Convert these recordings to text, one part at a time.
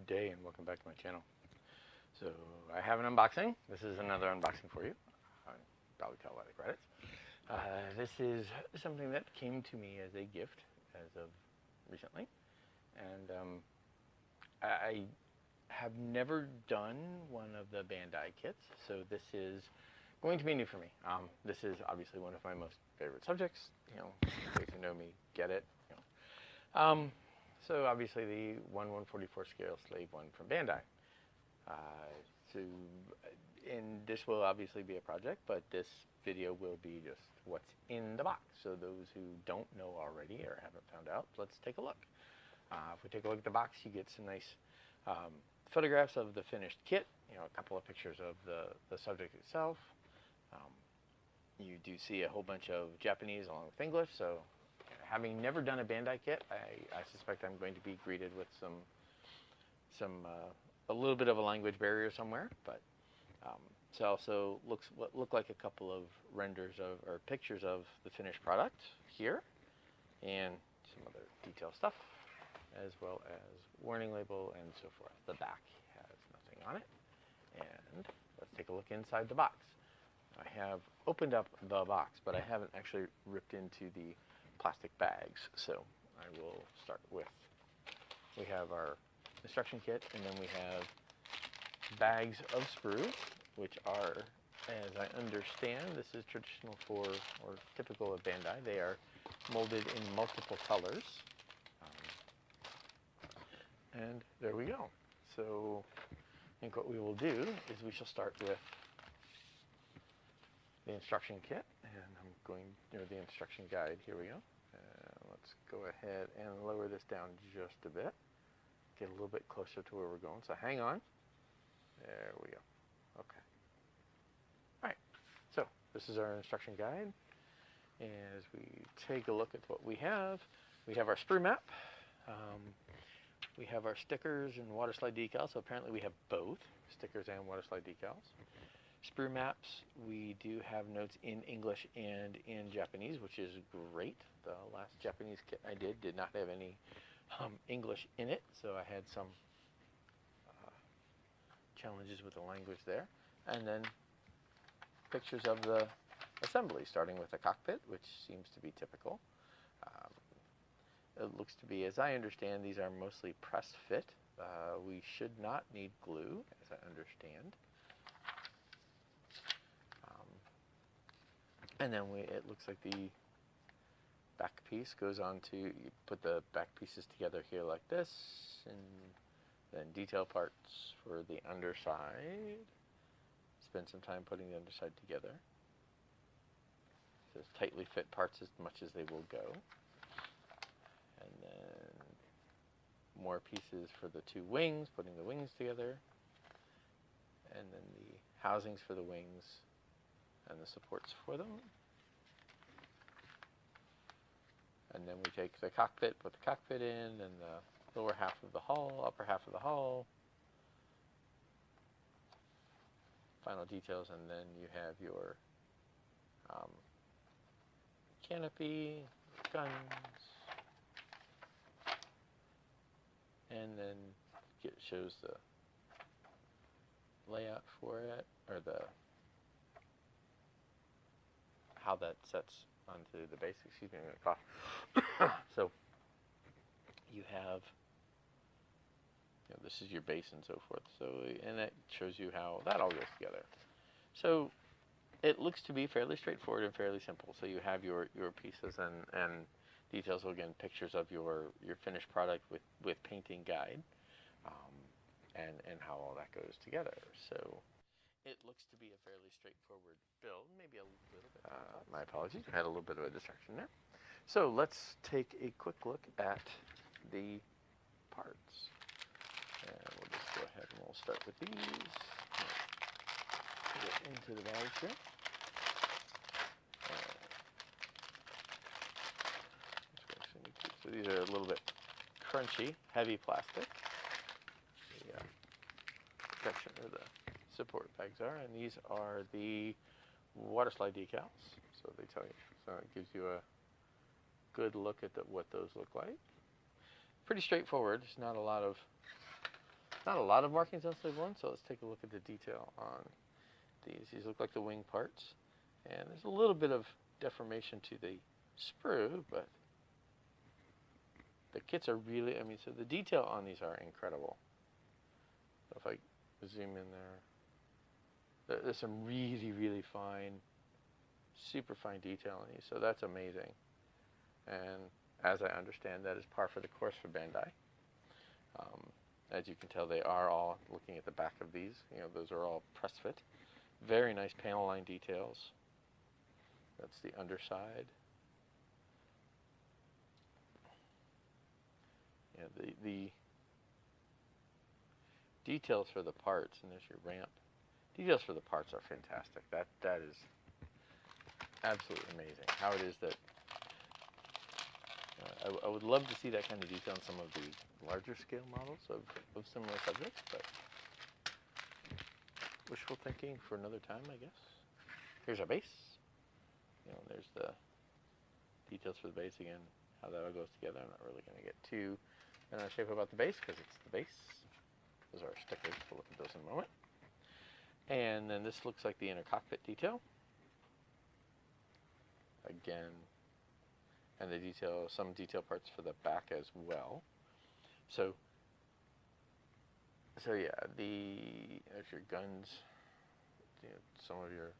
Good day and welcome back to my channel. So I have an unboxing. This is another unboxing for you. I can probably tell by the credits. This is something that came to me as a gift as of recently. And I have never done one of the Bandai kits, so this is going to be new for me. This is obviously one of my most favorite subjects. You know, those who know me get it. You know. So obviously the 1/144 scale Slave 1 from Bandai. And this will obviously be a project, but this video will be just what's in the box. So those who don't know already or haven't found out, let's take a look. If we take a look at the box, you get some nice photographs of the finished kit, you know, a couple of pictures of the subject itself. You do see a whole bunch of Japanese along with English, so having never done a Bandai kit, I suspect I'm going to be greeted with a little bit of a language barrier somewhere, but it also look like a couple of renders of or pictures of the finished product here, and some other detail stuff, as well as warning label and so forth. The back has nothing on it, and let's take a look inside the box. I have opened up the box, but I haven't actually ripped into the plastic bags, so I will start with, we have our instruction kit, and then we have bags of sprues, which are, as I understand, this is traditional for, or typical of Bandai, they are molded in multiple colors. And there we go. So I think what we will do is we shall start with the instruction kit, and I'm going, the instruction guide, here we go. Let's go ahead and lower this down just a bit, get a little bit closer to where we're going, so hang on. There we go. Okay. All right, so this is our instruction guide. As we take a look at what we have our sprue map, we have our stickers and water slide decals, so apparently we have both stickers and water slide decals. Sprue maps, we do have notes in English and in Japanese, which is great. The last Japanese kit I did not have any English in it, so I had some challenges with the language there. And then pictures of the assembly, starting with the cockpit, which seems to be typical. It looks to be, as I understand, these are mostly press fit. We should not need glue, as I understand. And then it looks like the back piece goes on to, you put the back pieces together here like this, and then detail parts for the underside. Spend some time putting the underside together. It says tightly fit parts as much as they will go. And then more pieces for the two wings, putting the wings together. And then the housings for the wings and the supports for them. And then we take the cockpit, put the cockpit in, and the lower half of the hull, upper half of the hull. Final details, and then you have your canopy, guns, and then it shows the layout for it, or how that sets onto the base. Excuse me, I'm going to cough. So you have, this is your base and so forth. So, and that shows you how that all goes together. So it looks to be fairly straightforward and fairly simple. So you have your pieces and details. So again, pictures of your finished product with painting guide, and how all that goes together. So it looks to be a fairly straightforward build, maybe a little bit. My apologies, I had a little bit of a distraction there. So let's take a quick look at the parts. And we'll just go ahead and we'll start with these. Get into the bag here. So these are a little bit crunchy, heavy plastic. The protection or the support bags are, and these are the water slide decals. So they tell you, so it gives you a good look at what those look like. Pretty straightforward. There's not a lot of Not a lot of markings on sleeve 1, so let's take a look at the detail on these. These look like the wing parts, and there's a little bit of deformation to the sprue, but the kits are really, I mean, so the detail on these are incredible. So if I zoom in there, there's some really, really fine, super fine detail on these, so that's amazing. And as I understand, that is par for the course for Bandai. As you can tell, they are all, looking at the back of these, you know, those are all press fit. Very nice panel line details. That's the underside. Yeah, the details for the parts, and there's your ramp. Details for the parts are fantastic. That is absolutely amazing. How it is that I would love to see that kind of detail on some of the larger scale models of similar subjects, but wishful thinking for another time, I guess. Here's our base. You know, there's the details for the base again, how that all goes together. I'm not really going to get too shape about the base because it's the base. Those are our stickers. We'll look at those in a moment. And then this looks like the inner cockpit detail. Again, and the detail, some detail parts for the back as well. So yeah, there's your guns, you know, some of your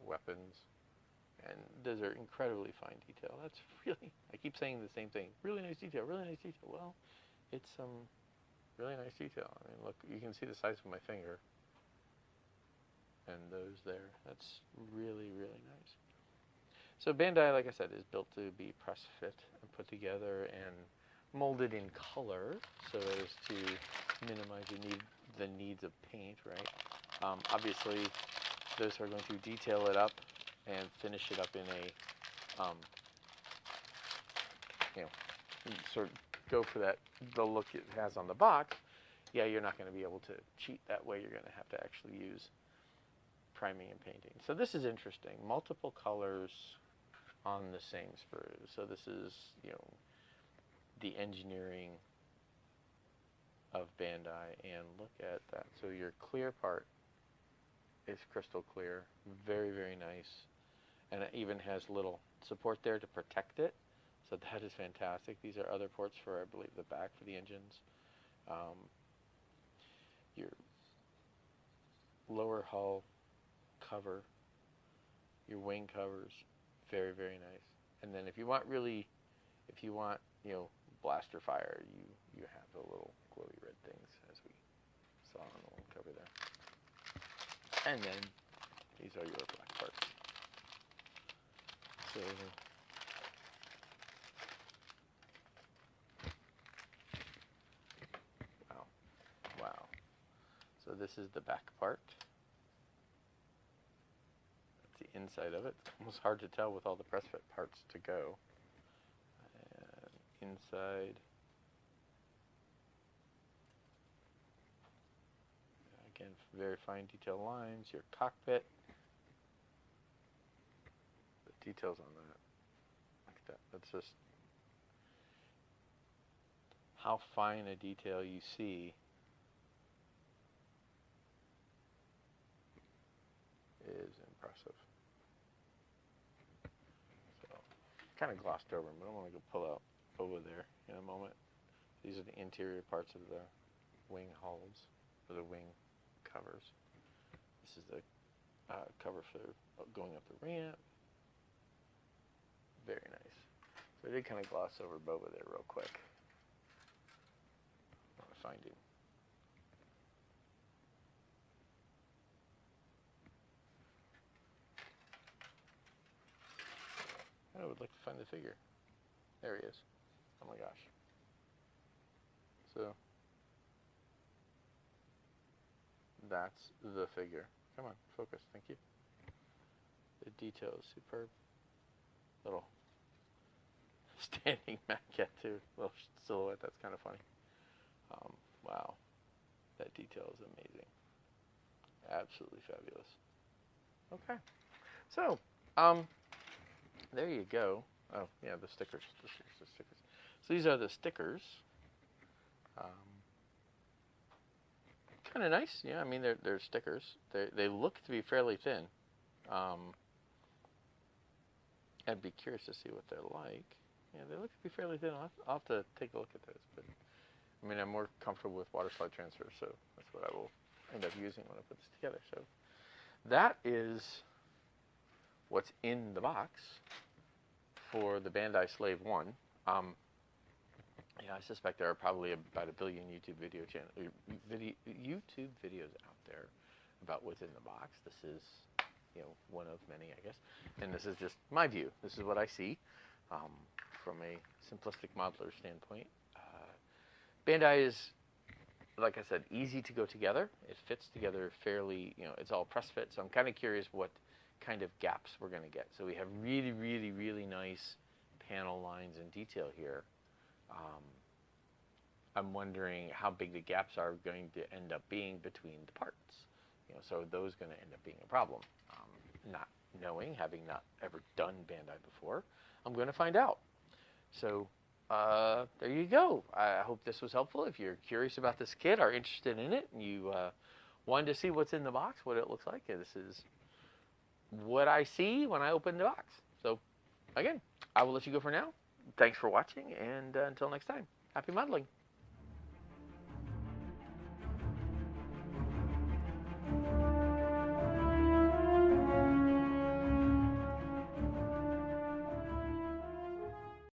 weapons, and those are incredibly fine detail. That's really, I keep saying the same thing, really nice detail, really nice detail. Well, it's some really nice detail. I mean, look, you can see the size of my finger, and those there. That's really, really nice. So Bandai, like I said, is built to be press fit and put together and molded in color so as to minimize the needs of paint, right? Obviously, those are going to detail it up and finish it up in a, you know, sort of go for the look it has on the box. Yeah, you're not going to be able to cheat that way. You're going to have to actually use priming and painting. So this is interesting. Multiple colors on the same sprue. So this is, you know, the engineering of Bandai, and look at that. So your clear part is crystal clear, very, very nice, and it even has little support there to protect it. So that is fantastic. These are other ports for, I believe, the back for the engines. Your lower hull cover, your wing covers, very, very nice. And then if you want, you know, blaster fire, you have the little glowy red things, as we saw on the wing cover there. And then these are your black parts. So wow. So this is the back part. That's the inside of it. It's almost hard to tell with all the press fit parts to go. And inside. Again, very fine detail lines. Your cockpit. The details on that. Look at that. That's just how fine a detail you see is impressive. So, kind of glossed over them, but I want to go pull out Boba there in a moment. These are the interior parts of the wing hulls, or the wing covers. This is the cover for going up the ramp. Very nice. So I did kind of gloss over Boba there real quick. I want to find him. I would like to find the figure. There he is. Oh my gosh. So that's the figure. Come on, focus. Thank you. The detail is superb. Little standing maquette too. Little silhouette. That's kind of funny. Wow. That detail is amazing. Absolutely fabulous. Okay. So, there you go. Oh, yeah, the stickers. The stickers. So these are the stickers. kind of nice. Yeah, I mean they're stickers. They look to be fairly thin. I'd be curious to see what they're like. Yeah, they look to be fairly thin. I'll have to take a look at those. But I mean, I'm more comfortable with water slide transfer, so that's what I will end up using when I put this together. So that is what's in the box for the Bandai Slave 1. Yeah, I suspect there are probably about 1 billion YouTube YouTube videos out there about what's in the box. This is, you know, one of many, I guess. And this is just my view. This is what I see from a simplistic modeler standpoint. Bandai is, like I said, easy to go together. It fits together fairly, you know, it's all press fit. So I'm kind of curious what kind of gaps we're going to get. So we have really, really, really nice panel lines and detail here. I'm wondering how big the gaps are going to end up being between the parts. You know, so those going to end up being a problem. Not knowing, having not ever done Bandai before, I'm going to find out. So there you go. I hope this was helpful. If you're curious about this kit, are interested in it, and you wanted to see what's in the box, what it looks like, this is what I see when I open the box. So again, I will let you go for now. Thanks for watching, and until next time, happy modeling.